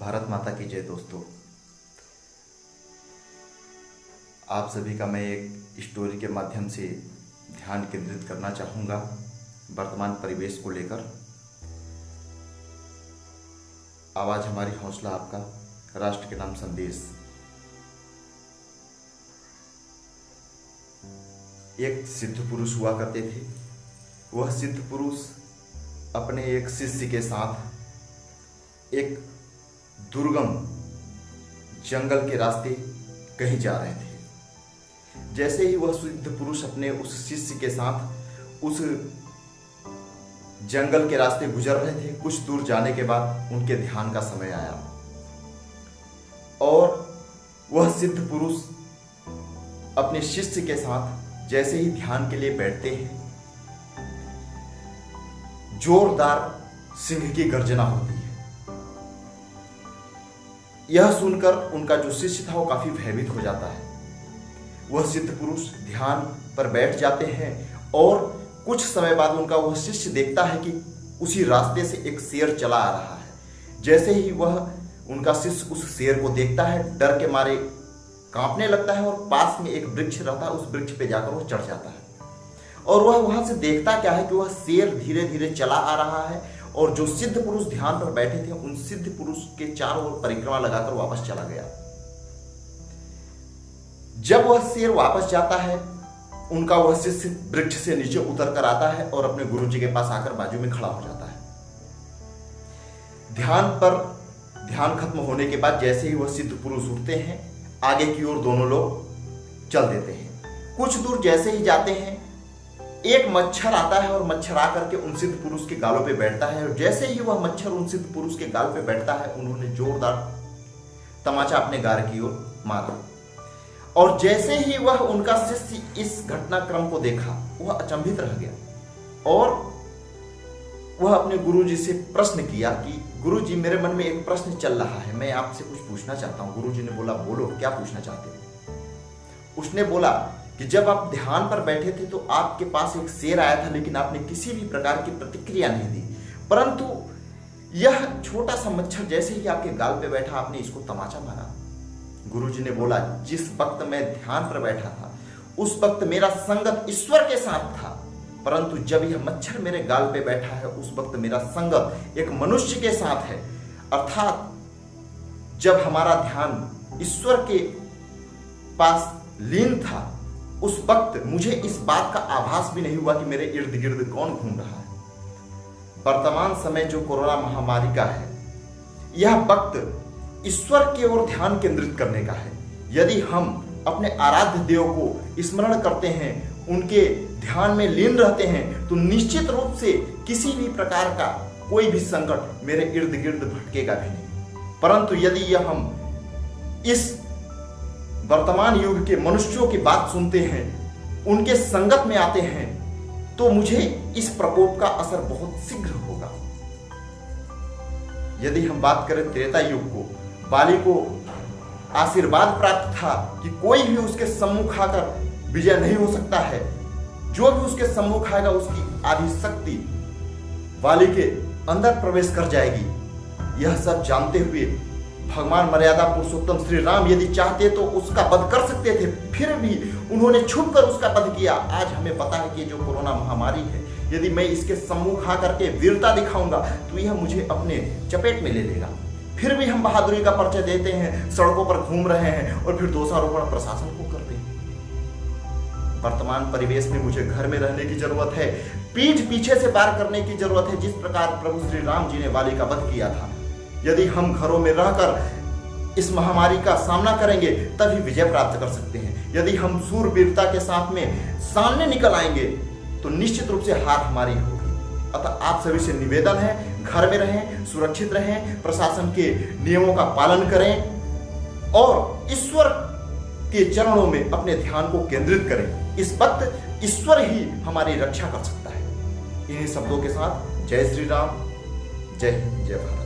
भारत माता की जय। दोस्तों, आप सभी का मैं एक स्टोरी के माध्यम से ध्यान केंद्रित करना चाहूँगा वर्तमान परिवेश को लेकर। आवाज़ हमारी, हौसला आपका, राष्ट्र के नाम संदेश। एक सिद्ध पुरुष हुआ करते थे। वह सिद्ध पुरुष अपने एक शिष्य के साथ एक दुर्गम जंगल के रास्ते कहीं जा रहे थे। जैसे ही वह सिद्ध पुरुष अपने उस शिष्य के साथ उस जंगल के रास्ते गुजर रहे थे, कुछ दूर जाने के बाद उनके ध्यान का समय आया और वह सिद्ध पुरुष अपने शिष्य के साथ जैसे ही ध्यान के लिए बैठते हैं, जोरदार सिंह की गर्जना होती है। यह सुनकर उनका जो शिष्य था वो काफी भयभीत हो जाता है। वह सिद्ध पुरुष ध्यान पर बैठ जाते हैं और कुछ समय बाद उनका वह शिष्य देखता है कि उसी रास्ते से एक शेर चला आ रहा है। जैसे ही वह उनका शिष्य उस शेर को देखता है, डर के मारे कांपने लगता है और पास में एक वृक्ष रहता है, उस वृक्ष पे जाकर वह चढ़ जाता है और वह वहां से देखता क्या है कि वह शेर धीरे धीरे चला आ रहा है और जो सिद्ध पुरुष ध्यान पर बैठे थे उन सिद्ध पुरुष के चारों ओर परिक्रमा लगाकर वापस चला गया। जब वह शेर वापस जाता है, उनका वह शिष्य वृक्ष से नीचे उतर कर आता है और अपने गुरु जी के पास आकर बाजू में खड़ा हो जाता है। ध्यान खत्म होने के बाद जैसे ही वह सिद्ध पुरुष उठते हैं, आगे की ओर दोनों लोग चल देते हैं। कुछ दूर जैसे ही जाते हैं, एक मच्छर आता है और मच्छर आकर के उन सिद्ध पुरुष के गालों पे बैठता है और जैसे ही वह मच्छर उन सिद्ध पुरुष के गाल पे बैठता है, उन्होंने जोरदार तमाचा अपने गाल की ओर मारा और जैसे ही वह उनका शिष्य इस घटनाक्रम को देखा, वह अचंभित रह गया और वह अपने गुरुजी से प्रश्न किया कि गुरुजी, मेरे मन में एक प्रश्न चल रहा है, मैं आपसे कुछ पूछना चाहता हूं। गुरुजी ने बोला, बोलो, क्या पूछना चाहते हो? उसने बोला कि जब आप ध्यान पर बैठे थे तो आपके पास एक शेर आया था, लेकिन आपने किसी भी प्रकार की प्रतिक्रिया नहीं दी, परंतु यह छोटा सा मच्छर जैसे ही आपके गाल पे बैठा, आपने इसको तमाचा मारा। गुरुजी ने बोला, जिस वक्त मैं ध्यान पर बैठा था उस वक्त मेरा संगत ईश्वर के साथ था, परंतु जब यह मच्छर मेरे गाल पे बैठा है उस वक्त मेरा संगत एक मनुष्य के साथ है। अर्थात जब हमारा ध्यान ईश्वर के पास लीन था, उस वक्त मुझे इस बात का आभास भी नहीं हुआ कि मेरे इर्द गिर्द कौन घूम रहा है। वर्तमान समय जो कोरोना महामारी का है, यह वक्त ईश्वर की ओर ध्यान केंद्रित करने का है। यदि हम अपने आराध्य देव को स्मरण करते हैं, उनके ध्यान में लीन रहते हैं, तो निश्चित रूप से किसी भी प्रकार का कोई भी संकट मेरे इर्द गिर्द भटकेगा भी नहीं। परंतु यदि यह हम इस वर्तमान युग के मनुष्यों की बात सुनते हैं, उनके संगत में आते हैं, तो मुझे इस प्रकोप का असर बहुत शीघ्र होगा। यदि हम बात करें त्रेता युग को, बाली को आशीर्वाद प्राप्त था कि कोई भी उसके सम्मुख आकर विजय नहीं हो सकता है, जो भी उसके सम्मुख आएगा उसकी आधी शक्ति बाली के अंदर प्रवेश कर जाएगी। यह सब जानते हुए भगवान मर्यादा पुरुषोत्तम श्री राम यदि चाहते तो उसका वध कर सकते थे, फिर भी उन्होंने छुपकर उसका वध किया। आज हमें पता है कि जो कोरोना महामारी है, यदि मैं इसके सम्मुख आकर के वीरता दिखाऊंगा तो यह मुझे अपने चपेट में ले लेगा। फिर भी हम बहादुरी का परिचय देते हैं, सड़कों पर घूम रहे हैं और फिर दोषारोपण प्रशासन को करते हैं। वर्तमान परिवेश में मुझे घर में रहने की जरूरत है, पीठ पीछे से पार करने की जरूरत है। जिस प्रकार प्रभु श्री राम जी ने बाली का वध किया था, यदि हम घरों में रहकर इस महामारी का सामना करेंगे तभी विजय प्राप्त कर सकते हैं। यदि हम शूरवीरता के साथ में सामने निकल आएंगे तो निश्चित रूप से हार हमारी होगी। अतः आप सभी से निवेदन है, घर में रहें, सुरक्षित रहें, प्रशासन के नियमों का पालन करें और ईश्वर के चरणों में अपने ध्यान को केंद्रित करें। इस वक्त ईश्वर ही हमारी रक्षा कर सकता है। इन्हीं शब्दों के साथ जय श्री राम, जय हिंद, जय भारत।